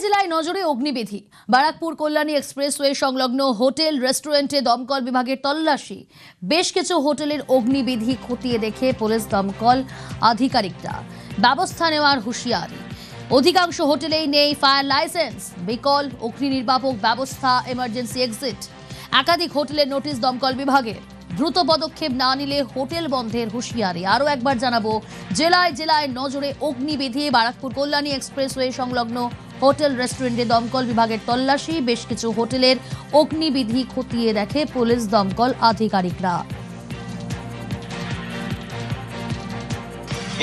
জেলায় নজরে অগ্নিবিধি। বারাকপুর কল্যাণী এক্সপ্রেসওয়ে সংলগ্ন হোটেল রেস্টুরেন্টে দমকল বিভাগের তল্লাশি। বেশ কিছু হোটেলের অগ্নিবিধি খতিয়ে দেখে পুলিশ দমকল আধিকারিকরা ব্যবস্থা নেওয়ার হুঁশিয়ারি। অধিকাংশ হোটেলেই নেই ফায়ার লাইসেন্স, বিকল অগ্নি নির্বাপক ব্যবস্থা, এমার্জেন্সি এক্সিট। একাধিক হোটেলের নোটিশ দমকল বিভাগের। দ্রুত পদক্ষেপ না নিলে হোটেল বন্ধের হুঁশিয়ারি। আরও একবার জানাবো, জেলায় জেলায় নজরে অগ্নিবিধি। বারাকপুর কল্যাণী এক্সপ্রেসওয়ে সংলগ্ন হোটেল রেস্টুরেন্টে দমকল বিভাগের তল্লাশি। বেশ কিছু হোটেলের অগ্নিবিধি খতিয়ে দেখে পুলিশ দমকল আধিকারিকরা।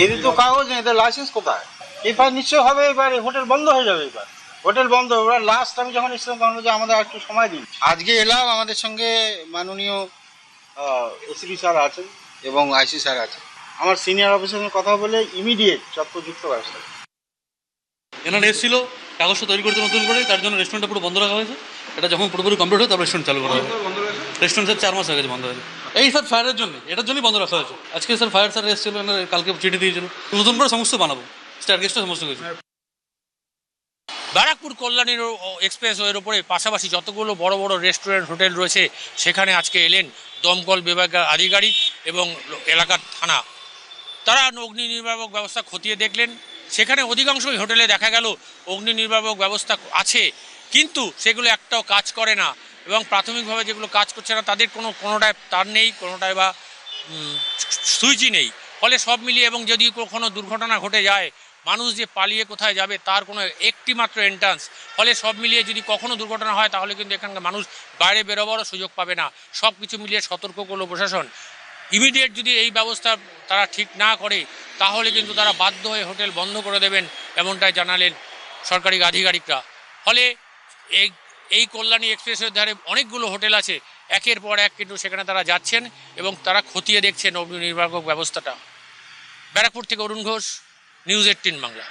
এর তো কাগজ নেই, তো লাইসেন্স কোথায়? এবার নিশ্চয় হবে, এবার হোটেল বন্ধ হয়ে যাবে। এবার হোটেল বন্ধ। এবার লাস্ট আমি যখন এসেছিলাম তখন যে আমাদের একটু সময় দিন। আজকে এলাম, আমাদের সঙ্গে মাননীয় এসিপি স্যার আছেন এবং আইসি স্যার আছেন। আমার সিনিয়র অফিসারের সঙ্গে কথা বলে ইমিডিয়েট যথোপযুক্ত ব্যবস্থা। এনারা এসেছিল কাগজটা তৈরি করতে নতুন করে, তার জন্য রেস্টুরেন্টটা পুরো বন্ধ রাখা হয়েছে। এটা যখন পুরোপুরি কমপ্লিট হয় তারপর রেস্টুরেন্ট চালু করা হবে। রেস্টুরেন্ট স্যার 4 মাস আগে বন্ধ হয়েছে। এই স্যার ফায়ারের জন্য, এটার জন্যই বন্ধ রাখা হয়েছে। আজকে স্যার ফায়ার স্যার এসেছিল, কালকে চিঠি দিয়েছিল, নতুন করে সমস্ত বানাবো, স্টারগেস্টটা সমস্ত কিছু। বারাকপুর কল্যাণীর এক্সপ্রেসওয়ের উপরে পাশাপাশি যতগুলো বড় বড় রেস্টুরেন্ট হোটেল রয়েছে সেখানে আজকে এলেন দমকল বিভাগের আধিকারিক এবং এলাকার থানা। তারা অগ্নি নির্বাপক ব্যবস্থা খতিয়ে দেখলেন। সেখানে অধিকাংশই হোটেলে দেখা গেল অগ্নি নির্বাপক ব্যবস্থা আছে, কিন্তু সেগুলো একটাও কাজ করে না এবং প্রাথমিকভাবে যেগুলো কাজ করছে না তাদের কোনোটায় তার নেই, কোনোটায় বা সুইচই নেই। ফলে সব মিলিয়ে এবং যদি কখনো দুর্ঘটনা ঘটে যায়, মানুষ যে পালিয়ে কোথায় যাবে তার কোনো একটি মাত্র এন্ট্রান্স। ফলে সব মিলিয়ে যদি কখনো দুর্ঘটনা হয় তাহলে কিন্তু এখানকার মানুষ বাইরে বেরোবারও সুযোগ পাবে না। সব কিছু মিলিয়ে সতর্ক করলো প্রশাসন। ইমিডিয়েট যদি এই ব্যবস্থা তারা ঠিক না করে তাহলে কিন্তু তারা বাধ্য হয়ে হোটেল বন্ধ করে দেবেন, এমনটাই জানালেন সরকারি আধিকারিকরা। ফলে এই কল্যাণী এক্সপ্রেসের ধারে অনেকগুলো হোটেল আছে, একের পর এক কিন্তু সেখানে তারা যাচ্ছেন এবং তারা খতিয়ে দেখছেন অগ্নি নির্বাপক ব্যবস্থাটা। ব্যারাকপুর থেকে অরুণ ঘোষ, নিউজ 18 বাংলা।